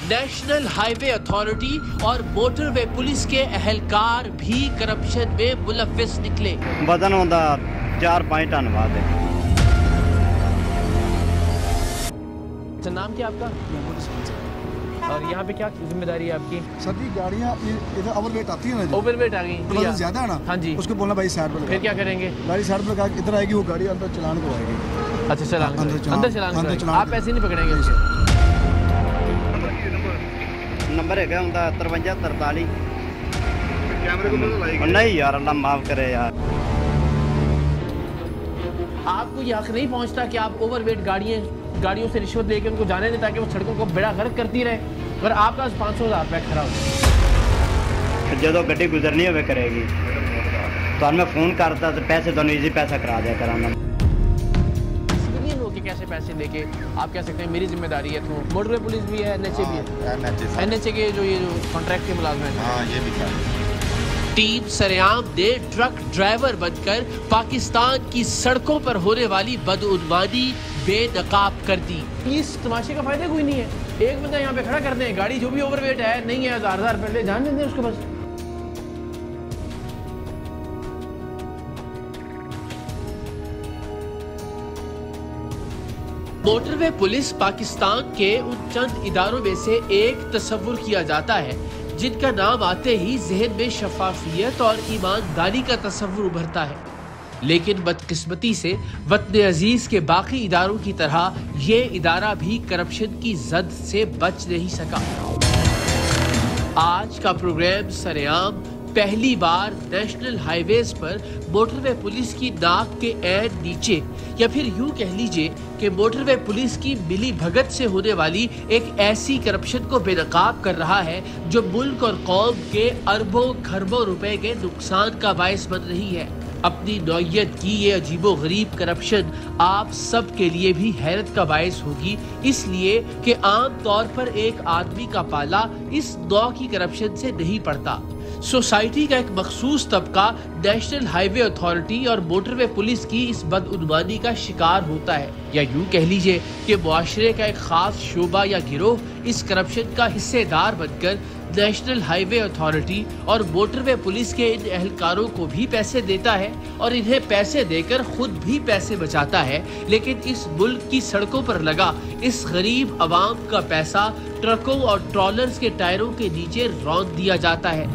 National highway authority और motorway police के अहलकार भी करप्शन में मुलव्विस निकले। वजन होता 4-5 टन वाद है। नाम क्या आपका? और यहाँ पे क्या जिम्मेदारी है आपकी? सभी गाड़ियाँ इधर ओवरवेट आती है ना, ओवरवेट आ गई ज्यादा है ना। हाँ जी, उसको बोलना भाई साइड पर। फिर क्या करेंगे? गाड़ी साइड पर लगा के इधर आएगी, वो गाड़ी अंदर चलान को आएगी। अच्छा, चलान अंदर चलान आप पैसे नहीं पकड़ेंगे? नंबर है उनका 5343। कैमरे को नहीं यार, अल्लाह माफ करे यार। आपको ये हक नहीं पहुंचता कि आप ओवरवेट गाड़ियों से रिश्वत लेकर उनको जाने दें ताकि वो सड़कों को बेड़ा गर्क करती रहे, अगर आपका 500,000 रुपया खरा हो जो गड्डी गुजरनी हो करेगी तो हमें फोन करता तो पैसे दोनों इजी पैसा करा दिया कराना। सिविलियन होके कैसे पैसे लेके आप कह सकते हैं मेरी जिम्मेदारी है? तो मोटरवे पुलिस भी है, NHA भी है। NHA के जो कॉन्ट्रैक्ट के मुलाजिम हैं, ये भी टीम सरेआम ने ट्रक ड्राइवर बनकर पाकिस्तान की सड़कों पर होने वाली बदउनवानी बेनकाब कर दी। इस तमाशे का फायदा कोई नहीं है। एक बंदा यहाँ पे खड़ा कर दें, गाड़ी जो भी ओवरवेट है नहीं है 1000 रुपए जान दें उसको बस। मोटरवे पुलिस पाकिस्तान के उन चंद इदारों में से एक तस्वुर किया जाता है जिनका नाम आते ही जहन में शफाफियत और ईमानदारी का तस्वुर उभरता है, लेकिन बदकिस्मती से वतन अजीज के बाकी इदारों की तरह ये इदारा भी करप्शन की जद से बच नहीं सका। आज का प्रोग्राम सरेआम पहली बार नेशनल हाईवेज पर मोटरवे पुलिस की नाक के ऐन नीचे, या फिर यूं कह लीजिए कि मोटरवे पुलिस की मिली भगत से होने वाली एक ऐसी करप्शन को बेनकाब कर रहा है जो मुल्क और कौम के अरबों खरबों रुपए के नुकसान का बायस बन रही है। अपनी नौयत की ये अजीबो गरीब करप्शन आप सब के लिए भी हैरत का बायस होगी, इसलिए कि आम तौर पर एक आदमी का पाला इस नौ की करप्शन से नहीं पड़ता। सोसाइटी का एक मखसूस तबका नेशनल हाईवे अथॉरिटी और मोटरवे पुलिस की इस बदउनवानी का शिकार होता है, या यूं कह लीजिए कि मुआशरे का एक खास शोबा या गिरोह इस करप्शन का हिस्सेदार बनकर नेशनल हाईवे अथॉरिटी और मोटरवे पुलिस के इन एहलकारों को भी पैसे देता है और इन्हें पैसे देकर खुद भी पैसे बचाता है, लेकिन इस मुल्क की सड़कों पर लगा इस गरीब अवाम का पैसा ट्रकों और ट्रॉलर्स के टायरों के नीचे रौंद दिया जाता है।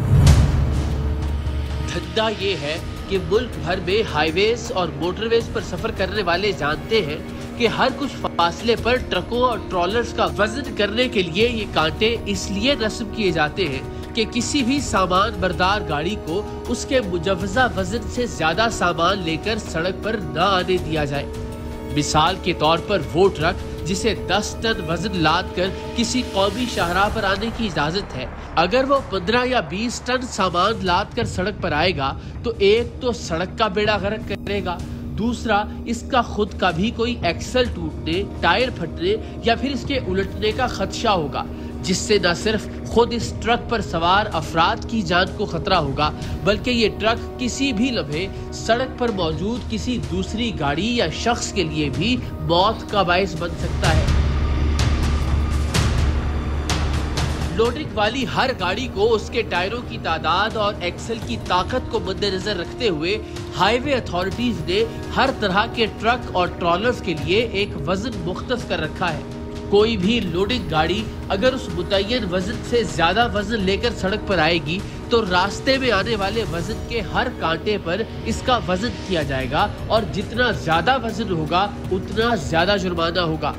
धंधा ये है कि मुल्क भर में हाईवेज और मोटरवेज पर सफर करने वाले जानते हैं कि हर कुछ फासले पर ट्रकों और ट्रॉलर्स का वजन करने के लिए ये कांटे इसलिए नस्ब किए जाते हैं कि किसी भी सामान बरदार गाड़ी को उसके मुजव्वजा वजन से ज्यादा सामान लेकर सड़क पर न आने दिया जाए। मिसाल के तौर पर वो ट्रक जिसे 10 टन वजन लाद कर किसी कौमी शाहराह पर आने की इजाजत है, अगर वो 15 या 20 टन सामान लाद कर सड़क पर आएगा तो एक तो सड़क का बेड़ा गर्क करेगा, दूसरा इसका खुद का भी कोई एक्सल टूटने, टायर फटने या फिर इसके उलटने का खदशा होगा, जिससे न सिर्फ खुद इस ट्रक पर सवार अफराद की जान को खतरा होगा, बल्कि ये ट्रक किसी भी लम्हे सड़क पर मौजूद किसी दूसरी गाड़ी या शख्स के लिए भी मौत का बायस बन सकता है। लोडिंग वाली हर गाड़ी को उसके टायरों की तादाद और एक्सल की ताकत को मद्देनजर रखते हुए हाईवे अथॉरिटीज ने हर तरह के ट्रक और ट्रॉलर्स के लिए एक वजन मुख्तस कर रखा है। कोई भी लोडिंग गाड़ी अगर उस मुतय्यन वजन से ज्यादा वजन लेकर सड़क पर आएगी तो रास्ते में आने वाले वजन के हर कांटे पर इसका वजन किया जाएगा और जितना ज्यादा वजन होगा उतना ज्यादा जुर्माना होगा।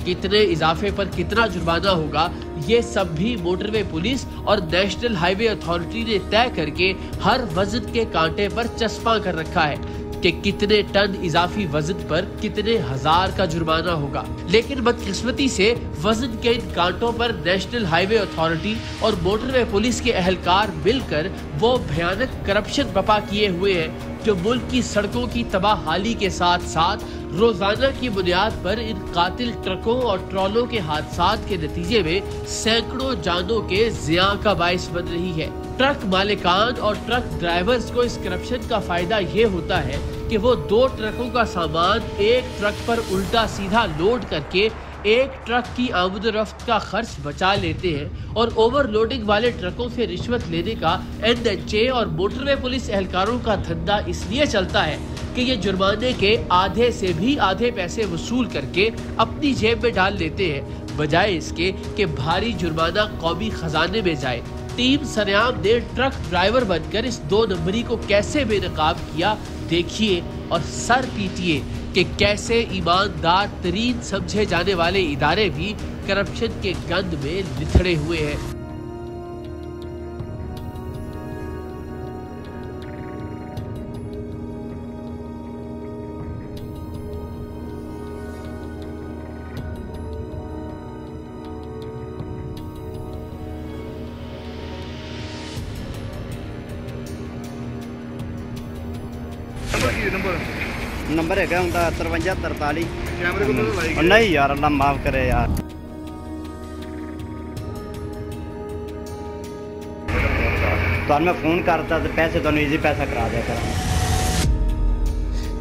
कितने इजाफे पर कितना जुर्माना होगा ये सब भी मोटरवे पुलिस और नेशनल हाईवे अथॉरिटी ने तय करके हर वजन के कांटे पर चस्पा कर रखा है कि कितने टन इजाफी वजन पर कितने हजार का जुर्माना होगा। लेकिन बदकिस्मती से वजन के इन कांटों पर नेशनल हाईवे अथॉरिटी और मोटरवे पुलिस के एहलकार मिलकर वो भयानक करप्शन बपा किए हुए हैं जो मुल्क की सड़कों की तबाहाली के साथ साथ रोजाना की बुनियाद पर इन कातिल ट्रकों और ट्रॉलों के हादसात के नतीजे में सैकड़ों जानों के ज़िया का बायस बन रही है। ट्रक मालिकान और ट्रक ड्राइवर्स को इस करप्शन का फायदा ये होता है कि वो 2 ट्रकों का सामान एक ट्रक पर उल्टा सीधा लोड करके एक ट्रक की आमद-ओ-रफ्त का खर्च बचा लेते हैं और ओवरलोडिंग वाले ट्रकों से रिश्वत लेने का NHA और मोटरवे पुलिस एहलकारों का धंधा इसलिए चलता है कि ये जुर्माने के आधे से भी आधे पैसे वसूल करके अपनी जेब में डाल लेते हैं, बजाय इसके कि भारी जुर्माना कौमी खजाने में जाए। टीम सरेआम ने ट्रक ड्राइवर बनकर इस 2 नंबरी को कैसे बेनकाब किया, देखिए और सर पीटिए कि कैसे ईमानदार तरीन समझे जाने वाले इदारे भी करप्शन के गंद में लिथड़े हुए हैं। नंबर है 5343 कैमरे को तो नहीं यार, अल्लाह माफ करे यार। तो मैं फोन करता तो पैसे तो इजी पैसा करा दिया कर।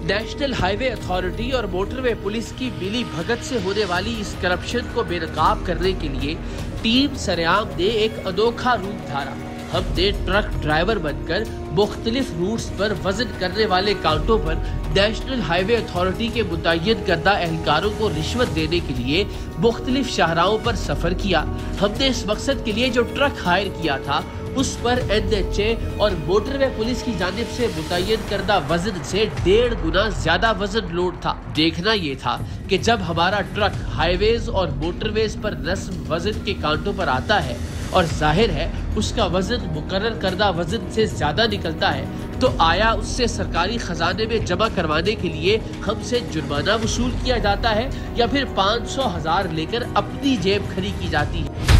नेशनल हाईवे अथॉरिटी और मोटरवे पुलिस की मिली भगत से होने वाली इस करप्शन को बेनकाब करने के लिए टीम सरेआम ने एक अनोखा रूप धारा। हमने ट्रक ड्राइवर बनकर मुख्तलिफ रूट्स पर वजन करने वाले काउंटों पर नेशनल हाईवे अथॉरिटी के मुतय्यन करदा एहलकारों को रिश्वत देने के लिए मुख्तलिफ शाहराहों पर सफर किया। हमने इस मकसद के लिए जो ट्रक हायर किया था उस पर NHA और मोटरवे पुलिस की जानिब से मुतय्यन करदा वजन से 1.5 गुना ज्यादा वजन लोड था। देखना ये था कि जब हमारा ट्रक हाईवेज और मोटरवेज पर रस्म वजन के कांटों पर आता है और जाहिर है उसका वजन मुकर्रर करदा वजन से ज्यादा निकलता है, तो आया उससे सरकारी खजाने में जमा करवाने के लिए हमसे जुर्माना वसूल किया जाता है या फिर 500,000 लेकर अपनी जेब खरी की जाती है।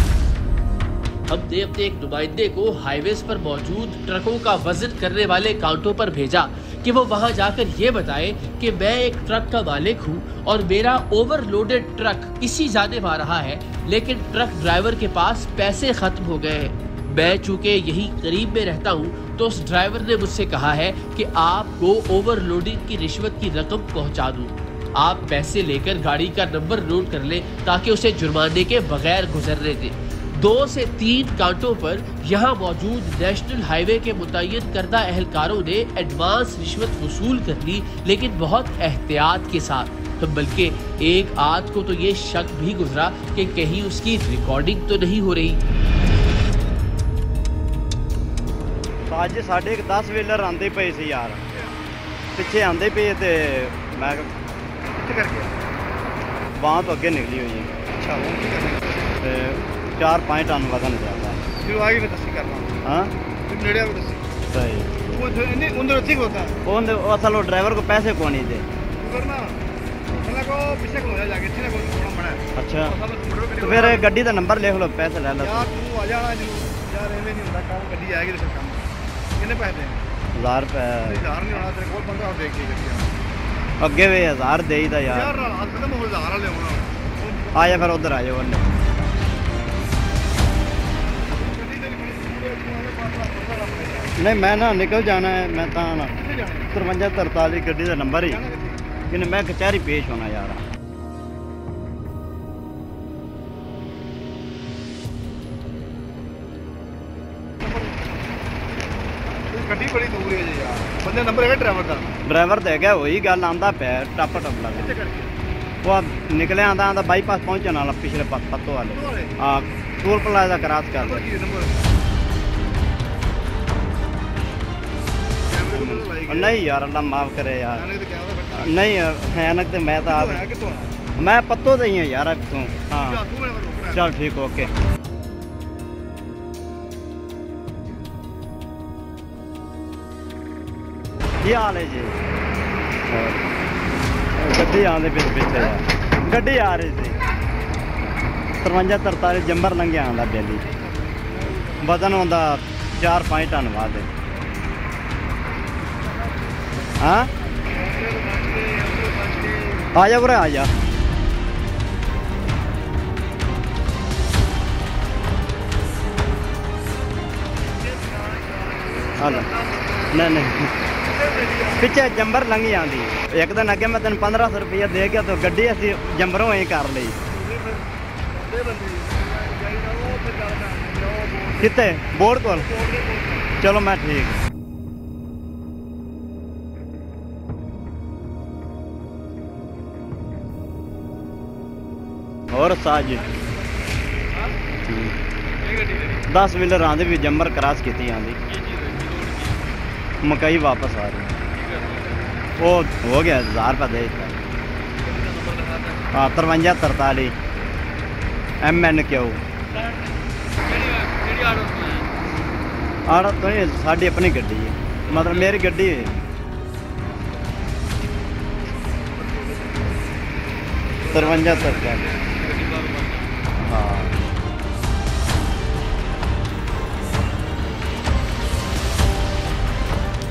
हमने अपने एक नुमाइंदे को हाईवेज पर मौजूद ट्रकों का वजन करने वाले काउंटों पर भेजा कि वो वहां जाकर ये बताए कि मैं एक ट्रक का मालिक हूं और मेरा ओवरलोडेड ट्रक इसी जानिब आ रहा है, लेकिन ट्रक ड्राइवर के पास पैसे खत्म हो गए हैं। मैं चूंकि यही करीब में रहता हूं तो उस ड्राइवर ने मुझसे कहा है कि आपको ओवरलोडिंग की रिश्वत की रकम पहुंचा दूं। आप पैसे लेकर गाड़ी का नंबर नोट कर लें ताकि उसे जुर्माने के बगैर गुजरने दें। 2 से 3 कांटों पर यहाँ मौजूद नेशनल हाईवे के मुतय्यन करदा एहलकारों ने एडवांस रिश्वत वसूल कर ली, लेकिन बहुत एहतियात के साथ। बल्कि एक आध को तो ये शक भी गुजरा कि कहीं उसकी रिकॉर्डिंग तो नहीं हो रही। आज साढ़े 10 व्हीलर आंदे पे सी यार, पिछे आंदे पे ते मैं वहाँ तो अगे निकली हुई है। अच्छा, वो की करना 4-5 टन वजन ज़्यादा है। फिर आगे में दस्ती करना। हाँ, फिर नेड़े में दस्ती। सही। वो नहीं उधर ठीक होता है। वो असल ड्राइवर को पैसे कौन ही दे। उधर ना को पीछे को जाके ठीक है, थोड़ा बड़ा है। अच्छा, तो फिर गड्डी का नंबर लिख लो, पैसे ले लो। यार तू आ जाना यार, एवं नहीं होता काम, गड्डी आएगी तो काम कितने पैसे दें? 1000 रुपये। 1000 नहीं होना तेरे को 15 देख के गड्डी अगे वे 1000 दे ही था यार। यार आज खत्म हो 1000 ले होना। आ जा फिर उधर आ जाओ। नहीं मैं ना निकल जाना है, मैं तो ना 5343 गड्डी का नंबर ही कि मैं कचहरी पेश होना यार। गड्डी बड़ी दूर है जी यार, बंदे नंबर है ड्राइवर तो है वही गल आंदा पे टप टप लग वो निकले आंदा आंदा बाईपास पहुंचने वाला पिछले पत्तों वाले। हाँ, टोल प्लाजा क्रॉस कर। नहीं यार, अल्लाह माफ करे यार। नहीं भयानक तो मैं तो मैं पत्तों से ही है यार तू। हाँ चल ठीक, ओके। क्या हाल है जी? गड्डी आने पीछे यार, गड्डी आ रही थी 5343 जंबर लंघे आंदा डेली, वजन होंदा 4-5 टन वाद। हाँ आ जा पूरा आ जा। हेलो नहीं पिछे जंबर लंघी आती। एक दिन अगे मैं तेन 1500 रुपया दे के तो गड्डी असी जंबरों ही कर ली। कितने बोर्ड को चलो मैं ठीक और साज 10 व्हीलर आंदी भी जम्बर क्रॉस की आंदी मकई वापस आ रही वो हो गया 1000 रुपये दे हाँ 5343 MNQ आड़ा तो नहीं साड़ी अपनी गड्डी है मतलब मेरी गड्डी है 5343 हाँ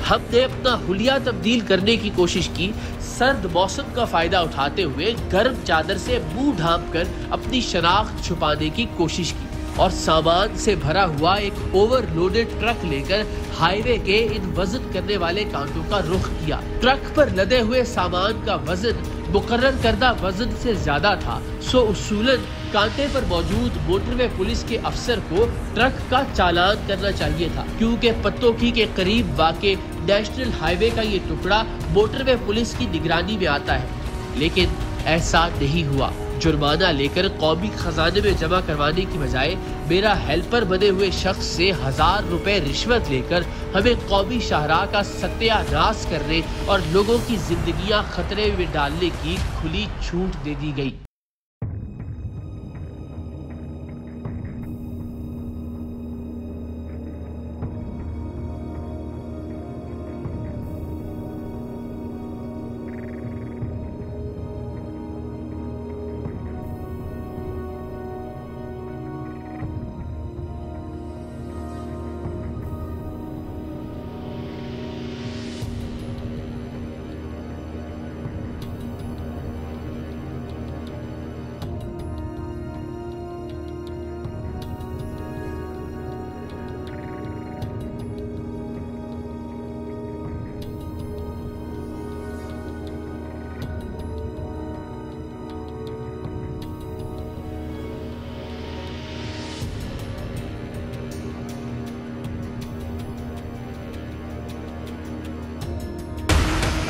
हमने अपना हुलिया तब्दील करने की कोशिश की। सर्द मौसम का फायदा उठाते हुए गर्म चादर से मुंह ढांपकर अपनी शनाख्त छुपाने की कोशिश की और सामान से भरा हुआ एक ओवरलोडेड ट्रक लेकर हाईवे के इन वजन करने वाले कांटों का रुख किया। ट्रक पर लदे हुए सामान का वजन मुकर्रर करदा वजन से ज्यादा था, सो उसूलन कांटे पर मौजूद मोटरवे पुलिस के अफसर को ट्रक का चालान करना चाहिए था, क्योंकि पत्तोकी के करीब वाक़े नेशनल हाईवे का ये टुकड़ा मोटरवे पुलिस की निगरानी में आता है। लेकिन ऐसा नहीं हुआ। जुर्माना लेकर कौमी खजाने में जमा करवाने की बजाय मेरा हेल्पर बने हुए शख्स से 1000 रुपए रिश्वत लेकर हमें कौमी शाहराह का सत्यानाश करने और लोगों की जिंदगियां खतरे में डालने की खुली छूट दे दी गई।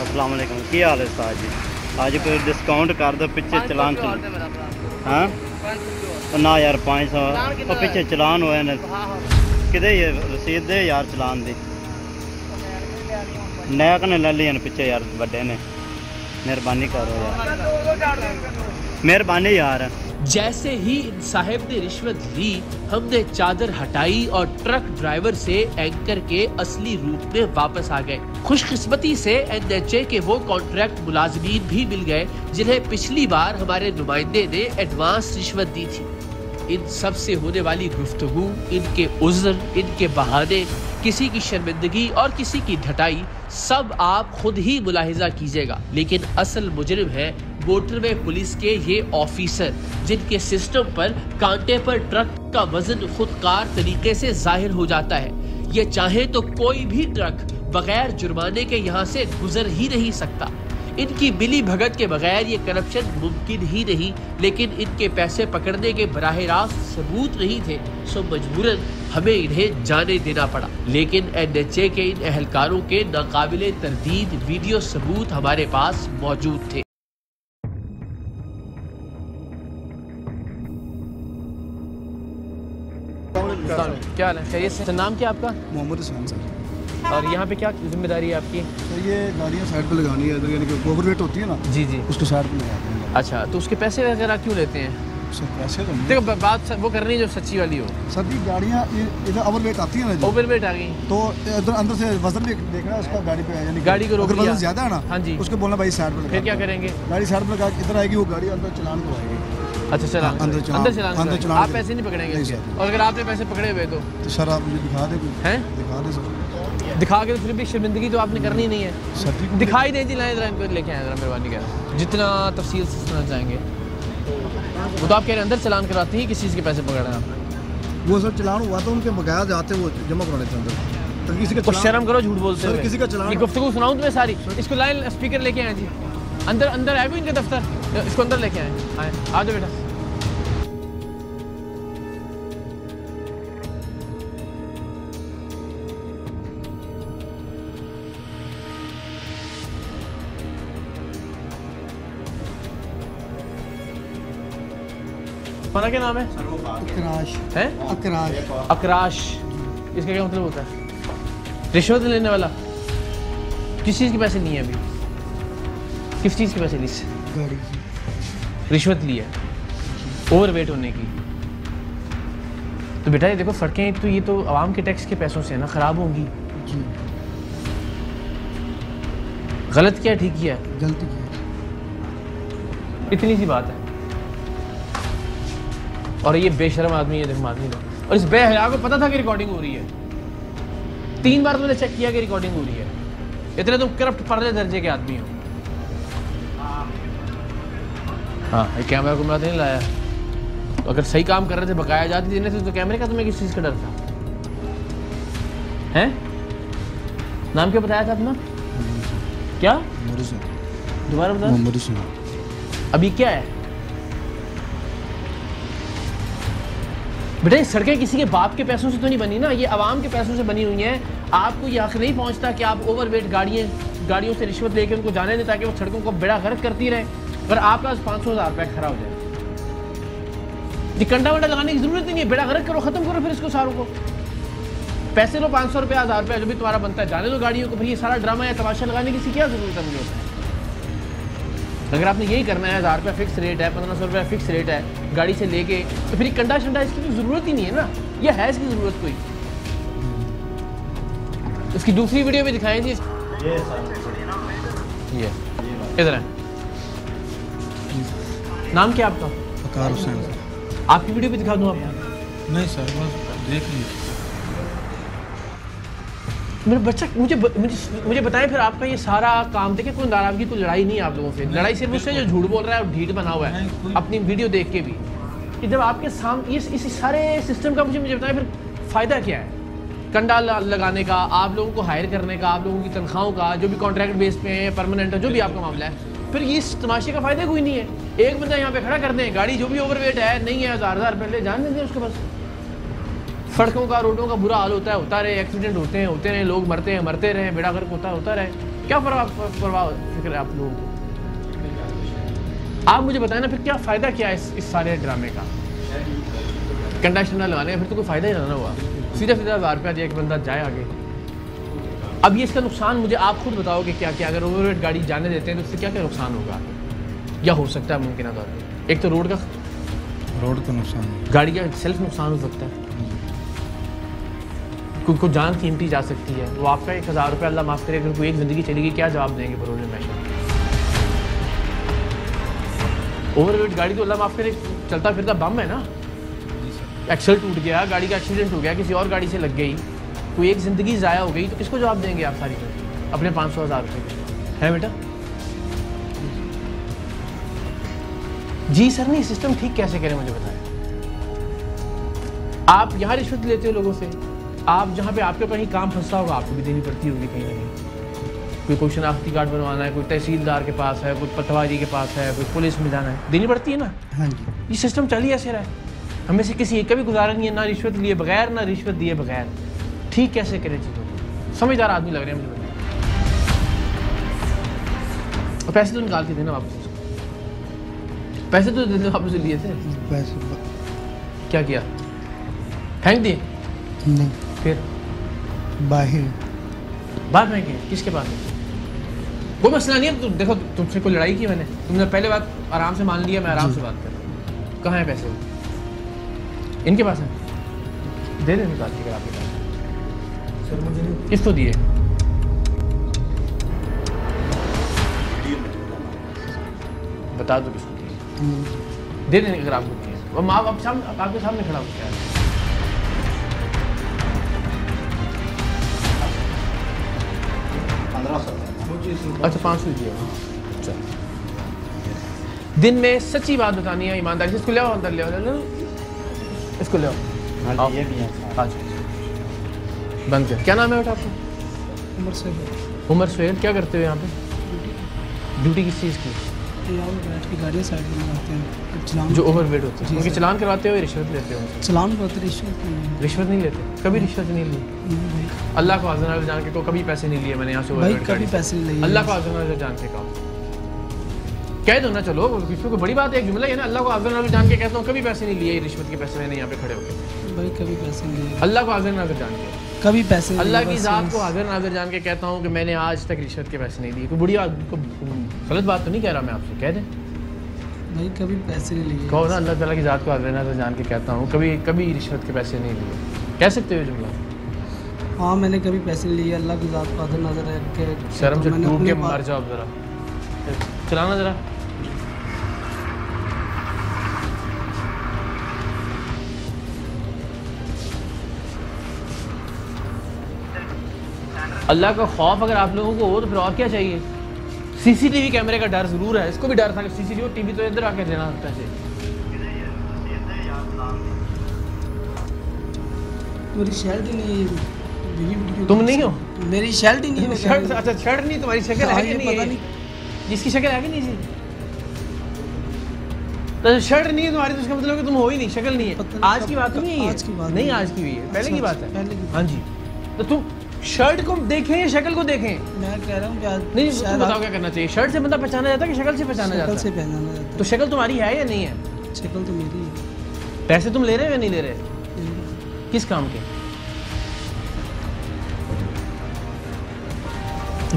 अस्सलाम वालेकुम की हाल है उस्ताद जी आज कोई डिस्काउंट कर दो पीछे चलान हाँ ना यार 500 और पीछे चलान हुए ने किधे ये रसीद दे यार चलान दी नया कने ले लिया पीछे यार बड़े ने मेहरबानी करो यार मेहरबानी यार। जैसे ही इन साहब ने रिश्वत ली हमने चादर हटाई और ट्रक ड्राइवर से एंकर के असली रूप में वापस आ गए। खुशकिस्मती से NHA के वो कॉन्ट्रैक्ट मुलाजिमीन भी मिल गए जिन्हें पिछली बार हमारे नुमाइंदे ने एडवांस रिश्वत दी थी। इन सब से होने वाली गुफ्तगू, इनके उज़्र, इनके बहाने, किसी की शर्मिंदगी और किसी की ढटाई सब आप खुद ही मुलाहिजा कीजिएगा। लेकिन असल मुजरिम है मोटरवे पुलिस के ये ऑफिसर जिनके सिस्टम पर कांटे पर ट्रक का वजन खुदकार तरीके से जाहिर हो जाता है। ये चाहे तो कोई भी ट्रक बगैर जुर्माने के यहाँ से गुजर ही नहीं सकता। इनकी मिली भगत के बगैर ये करप्शन मुमकिन ही नहीं, लेकिन इनके पैसे पकड़ने के बराह रास्त सबूत नहीं थे, सो मजबूरन हमें इन्हें जाने देना पड़ा। लेकिन NHA के इन एहलकारों के नाकाबिले तरदीद वीडियो सबूत हमारे पास मौजूद थे। क्या हाल है? खैरियत से? नाम क्या आपका? मोहम्मद हुसैन सर। और यहाँ पे क्या जिम्मेदारी है आपकी? तो ये गाड़ियाँ साइड पे लगानी है, यानी कि ओवरवेट होती है ना जी जी, उसको साइड पे लगाते हैं। अच्छा, तो उसके पैसे वगैरह क्यों लेते हैं? सर पैसे तो देखो बात वो करनी जो सच्ची वाली हो। सर जी गाड़ियाँ इधर ओवरवेट आती है ना, ओवरवेट आ गई तो इधर अंदर से वजन भी देखना है उसका गाड़ी पे, यानी गाड़ी को रोक अगर लिया। वजन ज्यादा है ना, हाँ जी, उसको बोलना भाई साइड पे लगा। फिर क्या करेंगे? गाड़ी साइड पे लगा इधर आएगी, वो गाड़ी अंदर चलान करवाएगी। अच्छा चलान, अंदर चलान आप पैसे नहीं पकड़ेंगे इसके? और अगर आपने पैसे पकड़े हुए तो सर आप मुझे दिखा दे, हैं दिखा दे सर। दिखा के तो फिर भी शर्मिंदगी तो आपने करनी नहीं है। सर दिखाई दे जी, लाएं जरा इनको लेके आए जरा, मेहरबानी कर जितना तफसील से सुनना चाहेंगे। वो तो आप कह रहे हैं अंदर चलान कराती हैं, किस चीज़ के पैसे पकड़े हैं आप? वो सर चलान हुआ तो उनके बकाया जाते वो जमा करा लेते अंदर, तो किसी का शर्म करो झूठ बोलते हैं किसी का चलान। ये गुफ्तगू सुनाऊं तुम्हें सारी? इसको लाइन स्पीकर लेके आए जी, अंदर अंदर आए भी इनके दफ्तर, इसको अंदर लेके आए। आ जाओ बेटा। तुम्हारा क्या नाम है? अकराश है अकराश अकराश। इसका क्या मतलब होता है? रिश्वत लेने वाला। किस चीज़ के पैसे लिए हैं अभी? किस चीज़ के पैसे ली? गाड़ी की रिश्वत ली है ओवरवेट होने की। तो बेटा ये देखो सड़कें तो ये तो आवाम के टैक्स के पैसों से ना ख़राब होंगी। जी गलत किया ठीक किया? गलती की इतनी सी बात है। और ये बेशर्म आदमी है, देखो आदमी लोग, और इस बेहया को पता था कि रिकॉर्डिंग हो रही है। 3 बार तुमने चेक किया कि रिकॉर्डिंग हो रही है। इतने तुम करप्ट परले दर्जे के आदमी हो। हाँ ये कैमरा कुमरा तो नहीं लाया। तो अगर सही काम कर रहे थे बकाया जाती देने से तो कैमरे का तुम्हें किस चीज़ का डर था? हैं? नाम क्या बताया था अपना? क्या? दोबारा बताओ। अभी क्या है बेटा? ये सड़कें किसी के बाप के पैसों से तो नहीं बनी ना, ये आवाम के पैसों से बनी हुई हैं। आपको ये हक नहीं पहुंचता कि आप ओवरवेट गाड़ियों से रिश्वत लेके उनको जाने दें ताकि वो सड़कों को बेड़ा गर्क करती रहे। अगर आपका 500,000 रुपया खरा हो जाए, ये कंडा वंडा लगाने की जरूरत ही नहीं है। बेड़ा गर्क करो, खत्म करो फिर इसको सारों को। पैसे लो 500 रुपया 1000 रुपया जो भी तुम्हारा बनता है, जाने दो गाड़ियों को। फिर ये सारा ड्रामा या तमाशा लगाने की क्या जरूरत है? मुझे होता है अगर आपने यही करना है, 1000 रुपया फिक्स रेट है, 1500 रुपया फिक्स रेट है गाड़ी से लेके, तो फिर कंडा शंडा इसकी तो जरूरत ही नहीं है ना। ये है इसकी जरूरत कोई? इसकी दूसरी वीडियो भी दिखाएं जी। ये इधर है। नाम क्या आपका? वकार हुसैन। आपकी वीडियो भी दिखा दूं आपको? नहीं सर बस देख लीजिए। मेरा बच्चा मुझे बताएं फिर आपका ये सारा काम देखे कोई नाराजगी कोई लड़ाई नहीं है आप लोगों से? लड़ाई सिर्फ उससे जो झूठ बोल रहा है और ढीठ बना हुआ है अपनी वीडियो देख के भी। कि जब आपके सामने इस सारे सिस्टम का मुझे बताएं फिर फ़ायदा क्या है? कंडा लगाने का, आप लोगों को हायर करने का, आप लोगों की तनख्वाहों का, जो भी कॉन्ट्रैक्ट बेस पे है, परमानेंट है, जो भी आपका मामला है, फिर ये इस तमाशे का फ़ायदा कोई नहीं है। एक बंदा यहाँ पे खड़ा कर दें, गाड़ी जो भी ओवरवेट है नहीं है 1000 रुपये जान दें उसके पास। सड़कों का रोडों का बुरा हाल होता रहे, एक्सीडेंट होते रहे, लोग मरते रहे, बेड़ा गर्क होता रहे। क्या परवाह फिक्र है आप लोगों को? आप मुझे बताएं ना फिर क्या फ़ायदा क्या है इस सारे ड्रामे का? कंडा शंडा लगाने का फिर तो कोई फ़ायदा ही ना हुआ। सीधा 1000 रुपया दिया एक बंदा जाए आगे। अब ये इसका नुकसान मुझे आप खुद बताओगे क्या क्या? अगर ओवरवेट गाड़ी जाने देते हैं तो उससे क्या क्या नुकसान होगा या हो सकता है मुमकिन तौर पर? एक तो रोड का नुकसान, गाड़ी का सेल्फ नुकसान हो सकता है, को जान कीमती जा सकती है। वो आपका 1000 रुपया अल्लाह माफ़ करे अगर कोई एक ज़िंदगी चलेगी, क्या जवाब देंगे बरोज में? ओवरवेट गाड़ी तो अल्लाह माफ़ करे चलता फिरता बम है ना। एक्सल टूट गया, गाड़ी का एक्सीडेंट हो गया, किसी और गाड़ी से लग गई, कोई एक ज़िंदगी ज़ाया हो गई, तो किसको जवाब देंगे आप सारी अपने 500,000 रुपये? है बेटा जी सर नहीं सिस्टम ठीक कैसे करें मुझे बताएं। आप यहाँ रिश्वत लेते हो लोगों से, आप जहाँ पे आपके कहीं काम फंसा होगा आपको भी देनी पड़ती होगी कहीं ना कहीं। कोई शनाख्ती कार्ड बनवाना है, कोई तहसीलदार के पास है, कोई पटवारी के पास है, कोई पुलिस में जाना है, देनी पड़ती है ना। हाँ जी ये सिस्टम चल ही ऐसे रहा है। हमें से किसी एक का भी गुजारा नहीं है ना रिश्वत लिए बगैर ना रिश्वत दिए बगैर। ठीक कैसे करें चीज़ों को? समझदार आदमी लग रहे हैं मुझे। और पैसे तो निकाल के देना वापस, पैसे तो देने वापस लिए थे। पैसे क्या किया? फेंक दिए? नहीं फिर बाहर फेंके? किसके पास है? कोई मसला नहीं है। तुम देखो तुमसे कोई लड़ाई की मैंने, तुमने पहले बात आराम से मान लिया, मैं आराम से बात कर रहा हूँ। कहाँ है पैसे? इनके पास है, दे दे निकाल के अगर आपके पास। सर मुझे किसको दिए? बता दो किसको दिए, दे देने अगर आपको दिए। वो माँ बाप आपके सामने खड़ा हो क्या है? अच्छा 500 दिए। अच्छा दिन में सच्ची बात बतानी है ईमानदारी से। इसको ले आओ अंदर, ले आओ इसको ले आओ। हाँ ये भी है। अच्छा बंद कर। क्या नाम है बेटा आपका? उमर से उमर सुहेल। क्या करते हो यहाँ पे? ड्यूटी किस चीज़ की? बैठ के गाड़ियाँ साइड में लगाते हैं, चलान जो ओवरवेट होते हैं उनके चलान करवाते हो या रिश्वत लेते हो? चलान करते, रिश्वत नहीं लेते? कभी रिश्वत नहीं ली? अल्लाह को आज़म जान के को कभी पैसे नहीं लिए मैंने यहाँ से भाई, कभी पैसे नहीं लिए। अल्लाह को आज़म जान के कहो कह दो ना, चलो इसमें कोई बड़ी बात है, एक जुमला है ना, अल्लाह को हाज़िर नाज़िर जान के कहता हूँ कभी पैसे नहीं लिए रिश्वत के पैसे मैंने यहाँ पे खड़े होकर। भाई कभी पैसे नहीं लिए, अल्लाह को हाज़िर नाज़िर जान के, कभी पैसे नहीं अल्लाह लिए, की बस ज़ात बस। को हाज़िर नाज़िर जान के कहता हूँ कि मैंने आज तक रिश्वत के पैसे नहीं लिए। कोई बुरी गलत बात तो नहीं कह रहा मैं आपसे, कह दें भाई कभी पैसे नहीं लिए। कहो ना, अल्लाह ताला की ज़ात को हाज़िर नाज़िर जान के कहता हूँ कभी कभी रिश्वत के पैसे नहीं लिए, कह सकते हो जुमला? हाँ मैंने कभी पैसे नहीं लिए, अल्लाह की ज़ात को हाज़िर नाज़िर रख के शर्म से मैंने टूट अपनी के बात- मर जाओ ज़रा, चलाना ज़रा। अल्लाह का खौफ अगर आप लोगों को हो तो फिर और क्या चाहिए? सीसीटीवी कैमरे का डर ज़रूर है, इसको भी डर था कि सीसीटीवी टीवी तो इधर आके देना पैसे। मेरी शर्ट ही नहीं है, वीडियो तुम नहीं हो? मेरी शर्ट ही नहीं है। शर्ट, अच्छा शर्ट नहीं, तुम्हारी शक्ल है हाँ, कि ये नहीं पता है? नहीं। जिसकी शक्ल है कि नहीं जी? तो शर्ट नहीं है तुम्हारी तो इसका मतलब कि तुम हो ही नहीं, शक्ल नहीं पता है। नहीं आज कब- की बात नहीं है, आज की बात नहीं नहीं है। आज की हुई है, पहले की अच्छा, बात है। पहले की बात। हाँ जी, तो तुम शर्ट को देखें या शक्ल को देखें? मैं कह रहा हूँ कि आज नहीं तुम शायद बताओ क्या करना चाहिए? शर्ट से बंदा पहचाना जाता है कि शक्ल से पहचाना शक्ल जाता से है? पहचाना जाता तो शक्ल तुम्हारी है या नहीं है? है। शक्ल तो मेरी है। पैसे तुम ले रहे हो या नहीं ले रहे? किस काम के?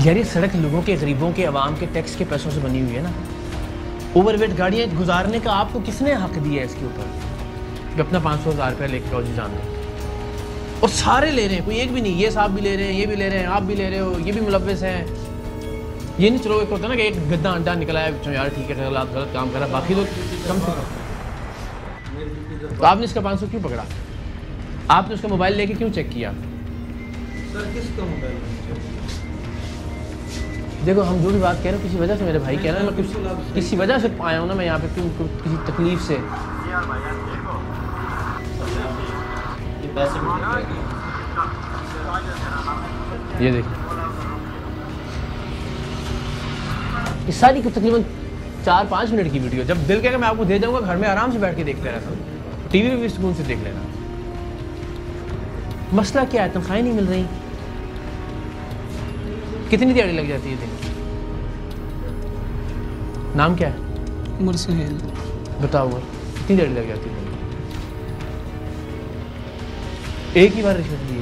यार ये सड़क लोगों के, गरीबों के, अवाम के टैक्स के पैसों से बनी हुई है ना। ओवरवेट गाड़ियाँ गुजारने का आपको किसने हक दिया है इसके ऊपर कि अपना 500,000 रुपया लेके आओ जी जान दो? और सारे ले रहे हैं, कोई एक भी नहीं, ये साहब भी ले रहे हैं, ये भी ले रहे हैं, आप भी ले रहे हो, ये भी मुलव्वस हैं। ये नहीं चलो एक होता है ना कि एक गद्दा अंडा निकला है तो यार ठीक है गलत काम करा, बाकी तो कम से कम। तो आपने इसका 500 क्यों पकड़ा? आपने उसका मोबाइल लेके क्यों चेक किया? सर किसका मोबाइल? देखो हम जो भी बात कह रहे हो किसी वजह से मेरे भाई कह रहे हैं, मैं कुछ किसी वजह से आया हूँ ना मैं यहाँ पे, किसी तकलीफ से। ये देखो ये सारी की तकरीबन 4-5 मिनट की वीडियो, जब दिल कहेगा मैं आपको दे जाऊंगा, घर में आराम से बैठ के देखते रहता हूँ, टीवी पे भी सुकून से देख लेना। मसला क्या है? तनख्वाहें नहीं मिल रही। कितनी दिहाड़ी लग जाती है दिन? नाम क्या है? मुरसहेल। बताओ और कितनी दिहाड़ी लग जाती है? एक ही बार रिश्वत ली है?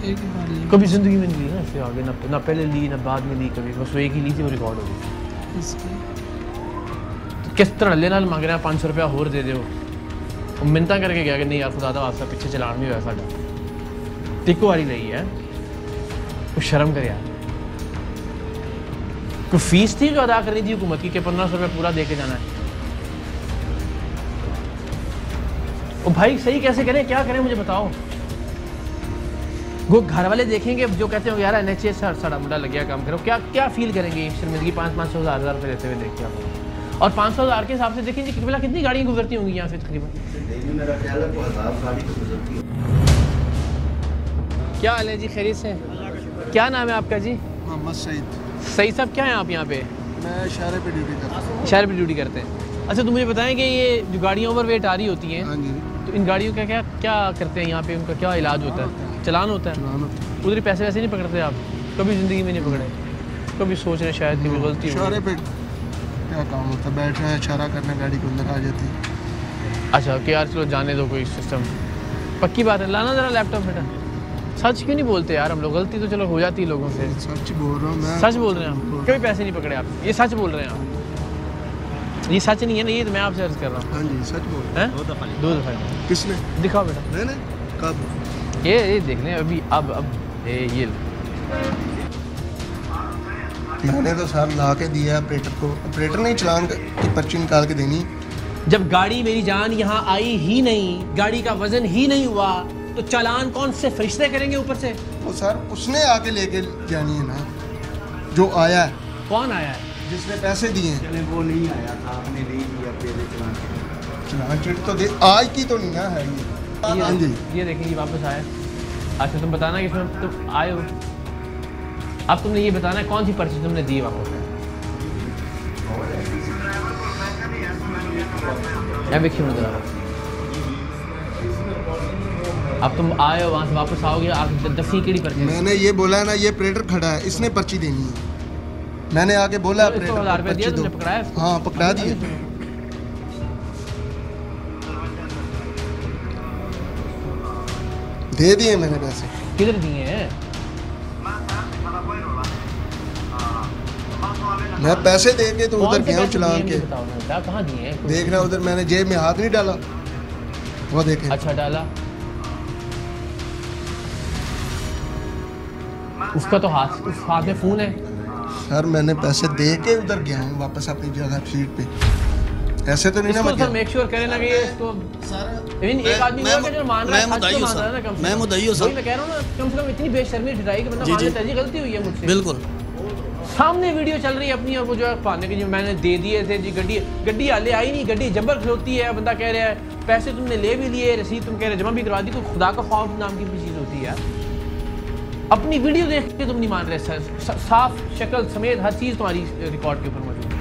एक ही बार लिए। कभी जिंदगी में नहीं ली ना, इससे आगे ना पहले ली ना बाद में ली, कभी बस वो एक ही ली थी, वो रिकॉर्ड हो गई। इसलिए तो किस तरह ले नाल मांग रहे हैं 500 रुपया और दे दो, वो मिन्नता करके गया कि नहीं यार खुदा दा वास्ता पीछे चलान भी होया साडा, तिको वारी लई है, वो शर्म कर यार। कोई फीस थी जो अदा करनी थी हुकूमत की कि 1500 रुपया पूरा दे के जाना है? ओ भाई सही कैसे करें, क्या करें मुझे बताओ। वो घर वाले देखेंगे जो कहते हो यार NHS साड़ा मुंडा लग गया काम करो, क्या क्या फील करेंगे? शर्मिंदगी 500 हज़ार रुपये देते हुए देखिए आप, और 500,000 के हिसाब से देखेंगे कितनी गाड़ियाँ गुजरती होंगी यहाँ से तकरीबन। क्या हाल है जी, खैरियत से? क्या नाम है आपका जी? मोहम्मद सईद। सही साहब क्या है आप यहाँ पे? मैं शहर पे ड्यूटी करता हूँ। शहर पे ड्यूटी करते हैं। अच्छा तो मुझे बताएं कि ये जो गाड़ियाँ ओवरवेट आ रही होती हैं, हाँ जी, तो इन गाड़ियों का क्या क्या करते हैं यहाँ पे, उनका क्या इलाज होता है? चलान होता है? चलाना। उधर ही पैसे वैसे नहीं पकड़ते आप? कभी ज़िंदगी में नहीं पकड़े? कभी सोच रहे हैं शायद कि गलती हो शहर पे क्या काम होता है, बैठना है, इशारा करना, गाड़ी के अंदर आ जाती है। अच्छा कि यार चलो जाने दो कोई सिस्टम। पक्की बात है, लाना ज़रा लैपटॉप बेटा। सच क्यों नहीं बोलते यार हम लोग? गलती तो चलो हो जाती है लोगों से। सच बोल रहा हूँ मैं। सच बोल रहे हैं हम, कभी पैसे नहीं पकड़े आप, ये सच बोल रहे हैं आप? ये सच नहीं है ना, ये तो मैं आपसे अर्ज कर रहा हूँ। हाँ जी सच बोल रहा हैं? 2 दफ़ा। हूँ। किसने? दिखाओ बेटा। मैंने कब? ये देख लें अभी, अब ये मैंने तो सर ला के दिया ऑपरेटर को, ऑपरेटर ने चालान की पर्ची निकाल के देनी। जब गाड़ी मेरी जान यहाँ आई ही नहीं, गाड़ी का वजन ही नहीं हुआ, तो चालान कौन से फरिश्ते करेंगे ऊपर से? वो सर उसने आके लेके जानी है ना, जो आया है, कौन आया है? जिसने पैसे दिए हैं। चले वो नहीं आया था, आपने ले लिया पहले चलान के। चलान चिट तो दे, आज की तो नहीं ना है ये। हाँ जी। ये देखें, ये वापस आया। अच्छा तुम बताना कि इसमें तुम आए हो, अब तुमने ये बताना है कौन सी पर्ची तुमने दी वापस। या देखिए जरा, अब तुम आए हो वहाँ से वापस आओगे, आप 10 की पर्ची? मैंने ये बोला है ना, ये ऑपरेटर खड़ा है, इसने पर्ची देनी है। मैंने आके बोला तो इसको 1000 रुपये दिया, तुमने पकड़ाया इसको? हाँ पकड़ा दिए, दे दिए मैंने पैसे। किधर दिए हैं? मैं पैसे दे के तो कौन उधर से गया हूँ पैसे चलान दिए के, मुझे बताओ ना बेटा, कहाँ दिए हैं? देख रहा उधर मैंने जेब में हाथ नहीं डाला, वो देखे। अच्छा डाला, उसका तो हाथ, उस हाथ में फोन है। सर मैंने पैसे दे के उधर गया हूँ वापस अपनी जगह सीट पे, ऐसे तो नहीं ना इसको मैं सर गया। मेक श्योर करें ना कि ये इसको इवन एक आदमी हुआ कि जो मान रहा है, सच तो मान रहा है ना, कम से कम। मैं मुद्दई हूँ सर। वही मैं कह रहा हूँ ना, कम से कम इतनी बेशर्मी ढिठाई कि बंदा मान लेता है जी गलती हुई है मुझसे। बिल्कुल सामने वीडियो चल रही है अपनी, और वो जो है पाने के जो मैंने दे दिए थे जी, गड्डी हाले आई नहीं, गड्डी जबर खलोती है, बंदा कह रहा है पैसे तुमने ले भी लिए, रसीद तुम कह रहे जमा भी करवा दी, कोई खुदा का खौफ नाम की भी चीज़ होती है यार। अपनी वीडियो देख के तुम नहीं मान रहे सर, साफ शक्ल समेत हर चीज़ तुम्हारी रिकॉर्ड के ऊपर मौजूद है।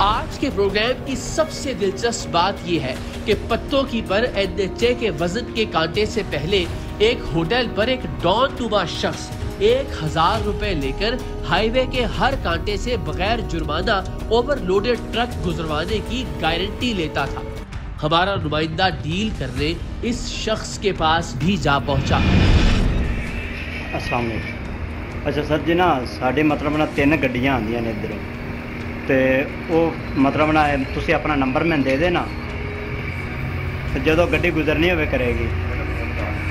आज के प्रोग्राम की सबसे दिलचस्प बात यह है कि पत्तों की पर एनएचए के वजन के कांटे से पहले एक होटल पर एक डॉन नुमा शख्स 1000 रुपए लेकर हाईवे के हर कांटे से बगैर जुर्माना ओवरलोडेड ट्रक गुजरवाने की गारंटी लेता था। हमारा नुमाइंदा डील करने इस शख्स के पास भी जा पहुंचा। अस्सलाम वालेकुम। अच्छा सर जी ना साढ़े मतलब ना 3 गड्डियाँ आंदियां ने इधरों, तो वो मतलब ना तुसी अपना नंबर मैं दे देना, तो जो गड्डी गुजरनी होवे करेगी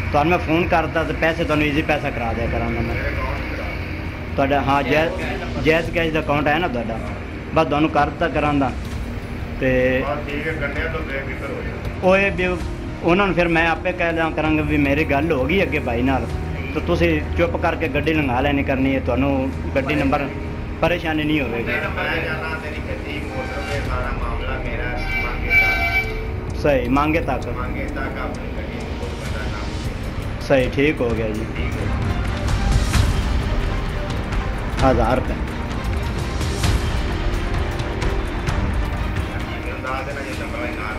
तो मैं फ़ोन करता तो पैसे तुहानू ईजी पैसा करा दिया करांगा मैं तुहाडा। हाँ जैज़ कैश दा अकाउंट है ना तुहाडा, बस तुहानू करता करांदा ते ओए भी उन्होंने फिर मैं आपे कह दिया करांगा भी मेरी गल हो गई अगे भाई नाल, तो तुसी चुप करके गड्डी लंघा लेनी करनी है, तुहानू गड्डी नंबर परेशानी नहीं होगी। सही मांगे तक सही ठीक हो गया जी। 1000 रुपये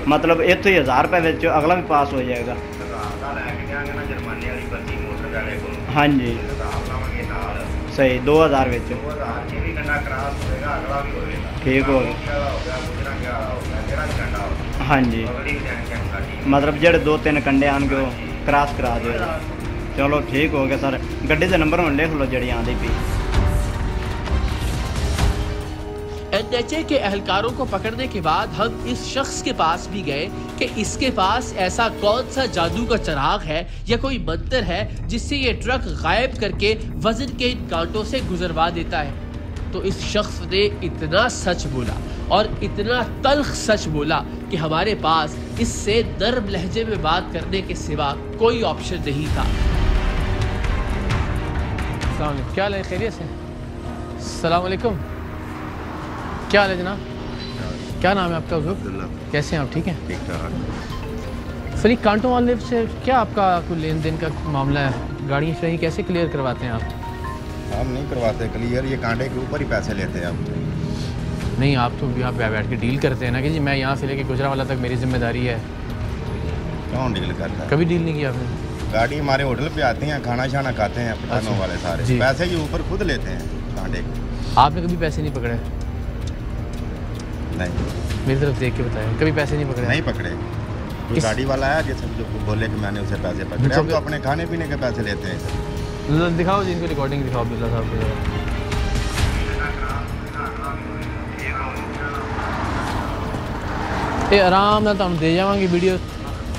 मतलब इतों ही 1000 रुपये विच अगला भी पास हो जाएगा। हाँ जी सही 2000 विच ठीक हो गया। हाँ जी मतलब जेडे 2-3 कंडे आने वो क्रॉस करा दो। चलो ठीक हो गया सर, गड्डी का नंबर हम लिख लो जी आँदी पी। एनएचए के एहलकारों को पकड़ने के बाद हम इस शख्स के पास भी गए कि इसके पास ऐसा कौन सा जादू का चिराग है या कोई मंत्र है जिससे ये ट्रक गायब करके वजन के इन कांटों से गुजरवा देता है। तो इस शख्स ने इतना सच बोला और इतना तल्ख सच बोला कि हमारे पास इससे नर्म लहजे में बात करने के सिवा कोई ऑप्शन नहीं था। क्या हाल है, खैरियत से? अस्सलाम वालेकुम, क्या हाल है जनाब? क्या नाम है आपका हुजूर? कैसे हैं आप? ठीक हैं? ठीक ठाक। सर ये कांटों वाले से क्या आपका कोई लेन देन का मामला है? गाड़ी सही कैसे क्लियर करवाते हैं आप? हम नहीं करवाते क्लियर, ये कांटे के ऊपर ही पैसे लेते हैं आप। नहीं आप तो यहाँ बैठ के डील करते हैं ना कि जी मैं यहाँ से लेके गुजरावाला तक मेरी जिम्मेदारी है। कौन डील करता है? कभी डील नहीं किया आपने? गाड़ी हमारे होटल पे आती हैं, खाना शाना खाते हैं पठानों अच्छा। वाले सारे, जी। पैसे के ऊपर खुद लेते हैं कांटे के। आपने कभी पैसे नहीं पकड़े? नहीं मेरी तरफ देख के बताएं, कभी पैसे नहीं पकड़े? नहीं पकड़े। कोई गाड़ी वाला आया जैसे जो बोले कि मैंने उसे पैसे पकड़े, हम तो अपने खाने पीने के पैसे लेते हैं। दिखाओ जी इनको, रिकॉर्डिंग दिखाओ अब्दुल्ला साहब को। ये आराम ना तुम दे जावांगे वीडियो,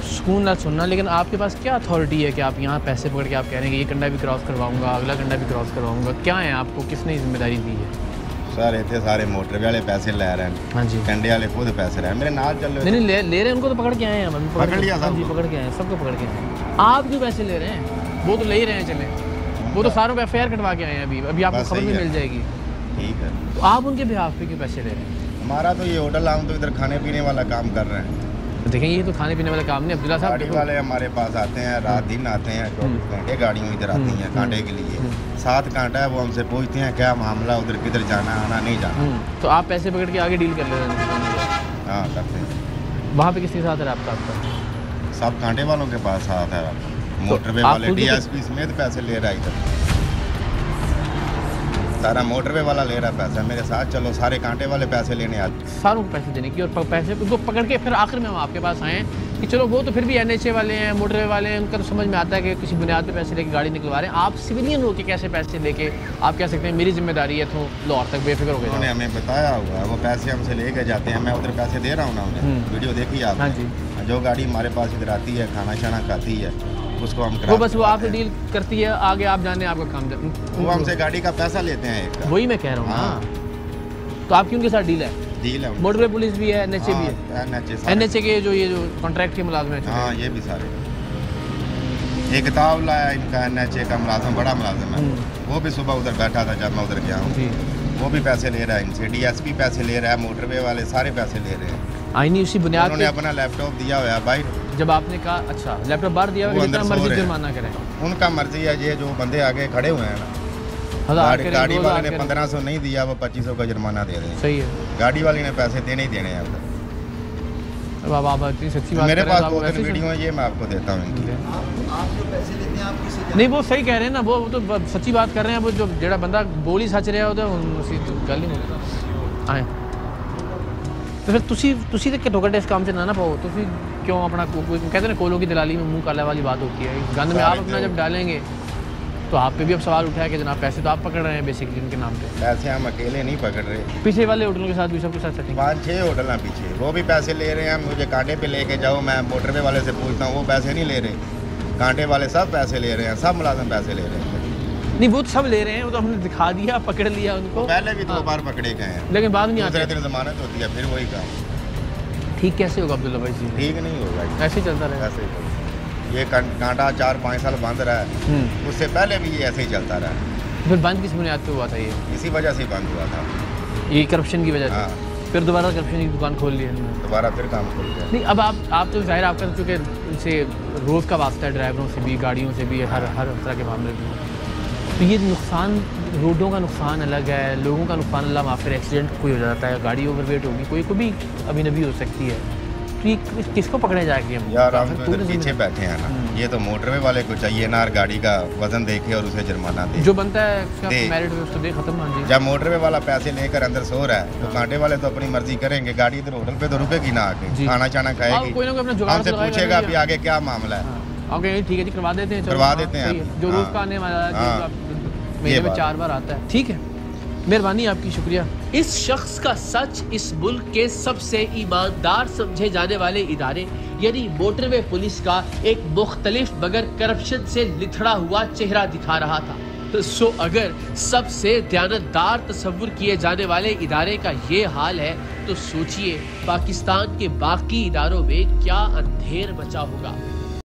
सुकून ना सुनना, लेकिन आपके पास क्या अथॉरिटी है कि आप यहाँ पैसे पकड़ के आप कह रहे हैं कि ये कंडा भी क्रॉस करवाऊंगा, अगला कंडा भी क्रॉस करवाऊंगा? क्या है आपको, किसने जिम्मेदारी दी है? सर इतने सारे मोटर वाले पैसे ले रहे हैं, हाँ जी, कंडे वाले खुद पैसे रहे हैं, मेरे नाल चल रहे। नहीं ले रहे हैं, उनको तो पकड़ के आए हैं हम। पकड़ लिया हाँ जी, सबको? पकड़ के आए हैं, सबको पकड़ के आए हैं। आप क्यों पैसे ले रहे हैं? वो तो ले ही रहे हैं, चले वो तो सारों पे एफआईआर कटवा के आए हैं अभी आपको बस खबर सही भी है। मिल जाएगी। ठीक है, तो आप उनके बिहाफ पे क्यों पैसे ले रहे हैं? हमारा तो ये होटल, हम तो इधर खाने पीने वाला काम कर रहे हैं। तो देखें ये तो खाने पीने वाला काम नहीं अब्दुल्ला साहब। गाड़ी वाले हमारे पास आते हैं, रात दिन आते हैं, 24 घंटे गाड़ियों इधर आती हैं कांटे के लिए। 7 कांटा है, वो हमसे पूछते हैं क्या मामला, उधर किधर जाना आना नहीं जाना। तो आप पैसे पकड़ के आगे डील कर ले रहे हैं? हाँ करते हैं। वहाँ पे किसके साथ है आपका? सब कांटे वालों के पास साथ है। मोटरवे आप वाले खुद ही- DSP समेत पैसे ले रहा है इधर, सारा मोटरवे वाला ले रहा है पैसा मेरे साथ। चलो सारे कांटे वाले पैसे लेने आते। सारों को पैसे देने की और पैसे उनको पकड़ के फिर आखिर में हम आपके पास आए कि चलो वो तो फिर भी NHA वाले हैं, मोटरवे वाले हैं, उनका तो समझ में आता है कि किसी बुनियाद पे पैसे लेके गाड़ी निकलवा रहे हैं। आप सिविलियन हो के कैसे पैसे लेके आप कह सकते हैं मेरी जिम्मेदारी है तो लाहौर तक बेफिक्र हो उन्होंने गए? हमें बताया हुआ है, वो पैसे हमसे लेके जाते हैं, मैं उधर पैसे दे रहा हूँ ना उन्हें। वीडियो देखी आप? हाँ जी। जो गाड़ी हमारे पास इधर आती है, खाना शाना खाती है, उसको हम वो बस वो आपसे डील करती है, आगे आप जाने आपका काम वो हमसे गाड़ी का पैसा लेते हैं एक का। वही मैं कह रहा हूँ हाँ। ना। तो आपकी उनके साथ डील है? डील है उनकी। मोटरवे पुलिस भी है, NHA भी है? हाँ, NHA सारे। NHA के जो ये जो कॉन्ट्रैक्ट के मुलाजिम हैं हाँ ये भी सारे। एक किताब लाया इनका NHA का मुलाजिम, बड़ा मुलाजिम है, वो भी सुबह उधर बैठा था जब मैं उधर गया हूँ। जी। वो भी पैसे ले रहा है इनसे, DSP पैसे ले रहा है, मोटरवे वाले सारे पैसे ले रहे हैं। आईनी उसी बुनियाद उन्होंने पे अपना लैपटॉप दिया हुआ है भाई, जब आपने कहा अच्छा लैपटॉप बाहर दिया वो हुआ है, जितना अंदर सो मर्जी रहे हैं। जुर्माना करें, उनका मर्जी है। ये जो बंदे आगे खड़े हुए हैं ना, 1000 करें, गाड़ी 2000 वाले ने करें। 1500 नहीं दिया, वो 2500 का जुर्माना दे रहे हैं। सही है। गाड़ी वाले ने पैसे देने ही देने हैं उधर। अब आप इतनी सच्ची बात मेरे कर रहे पास हैं, दो आप तीन वैसे ही वीडियो है, ये मैं आपको देता हूँ इनकी। नहीं वो सही कह रहे हैं ना, वो तो सच्ची बात कर रहे हैं। वो जो जेड़ा बंदा बोल ही सच रहा होता उसी गल ही नहीं आए। तो फिर तुसी ते घट्टो घट्ट इस काम से ना पाओ। तुसी क्यों अपना कहते हैं ना कोलों की दलाली में मुंह काला वाली बात होती है। गंद में आप अपना जब डालेंगे तो आप पे भी अब सवाल उठाया कि जनाब पैसे तो आप पकड़ रहे हैं बेसिकली इनके नाम पे। पैसे हम अकेले नहीं पकड़ रहे, पीछे वाले होटलों के साथ भी सबके साथ सेटिंग। 5-6 होटल हैं पीछे, वो भी पैसे ले रहे हैं। मुझे कांटे पे लेके जाओ, मैं मोटरवे वाले से पूछता हूँ, वो पैसे नहीं ले रहे। कांटे वाले सब पैसे ले रहे हैं, सब मुलाजिम पैसे ले रहे हैं। नहीं वो तो सब ले रहे हैं, वो तो हमने दिखा दिया, पकड़ लिया उनको। पहले भी 2 बार पकड़े गए हैं, लेकिन बाद में नहीं दूसरे आते। दिन जमानत होती है, फिर वही काम। ठीक कैसे होगा अब्दुल्ला भाई जी? ठीक नहीं होगा ये। ऐसे ही चलता रहेगा। ऐसे ही चलता। ये कांटा 4-5 साल बंद रहा है, उससे पहले भी ये ऐसे ही चलता रहा। फिर बंद किस बुनियाद पे हुआ था ये? इसी वजह से ही बंद हुआ था। ये करप्शन की वजह से? हाँ। फिर दोबारा करप्शन की दुकान खोल ली है इन्होंने। दोबारा फिर काम खुल गया। नहीं अब आप तो जाहिर आपका चूँकि उनसे रोज़ का वास्ता है, ड्राइवरों से भी, गाड़ियों से भी, हर तरह के मामले में। तो ये नुकसान, रोडों का नुकसान अलग है, लोगों का नुकसान अल्लाह माफ़ करे, एक्सीडेंट कोई हो जाता है, गाड़ी ओवरवेट होगी, कोई भी अभी नबी हो सकती है। तो ये किसको पकड़े जाएगी? हम यार हम तो इधर पीछे बैठे हैं ना, ये तो मोटरवे वाले को चाहिए ना, गाड़ी का वजन देखे और उसे जुर्माना दे। जो बनता है दे। मेरिट में उसको दे, खत्म। हाँ जी। जब मोटरवे वाला पैसे लेकर अंदर सो रहा है तो कांटे वाले तो अपनी मर्जी करेंगे, गाड़ी इधर होटल पे तो रुकेगी ना आके, जी। खाना चाना खाएगी, कोई ना कोई अपना जुगाड़ हमसे लगाएगा पूछेगा नहीं भी आगे क्या मामला है। ओके ठीक है जी, करवा देते हैं, चलो। करवा हाँ, देते हैं सही आप। है। जो रोज़ हाँ। का आने वाला है, हाँ। जो आप महीने में बात 4 बार आता है, ठीक है। मेहरबानी आपकी, शुक्रिया। इस शख्स का सच इस मुल्क के सबसे ईमानदार समझे जाने वाले इदारे यानी मोटरवे पुलिस का एक मुख्तलिफ मगर करप्शन से लिथड़ा हुआ चेहरा दिखा रहा था। सो अगर सबसे दयानतदार तस्वुर किए जाने वाले इदारे का ये हाल है तो सोचिए पाकिस्तान के बाकी इदारों में क्या अंधेर मचा होगा।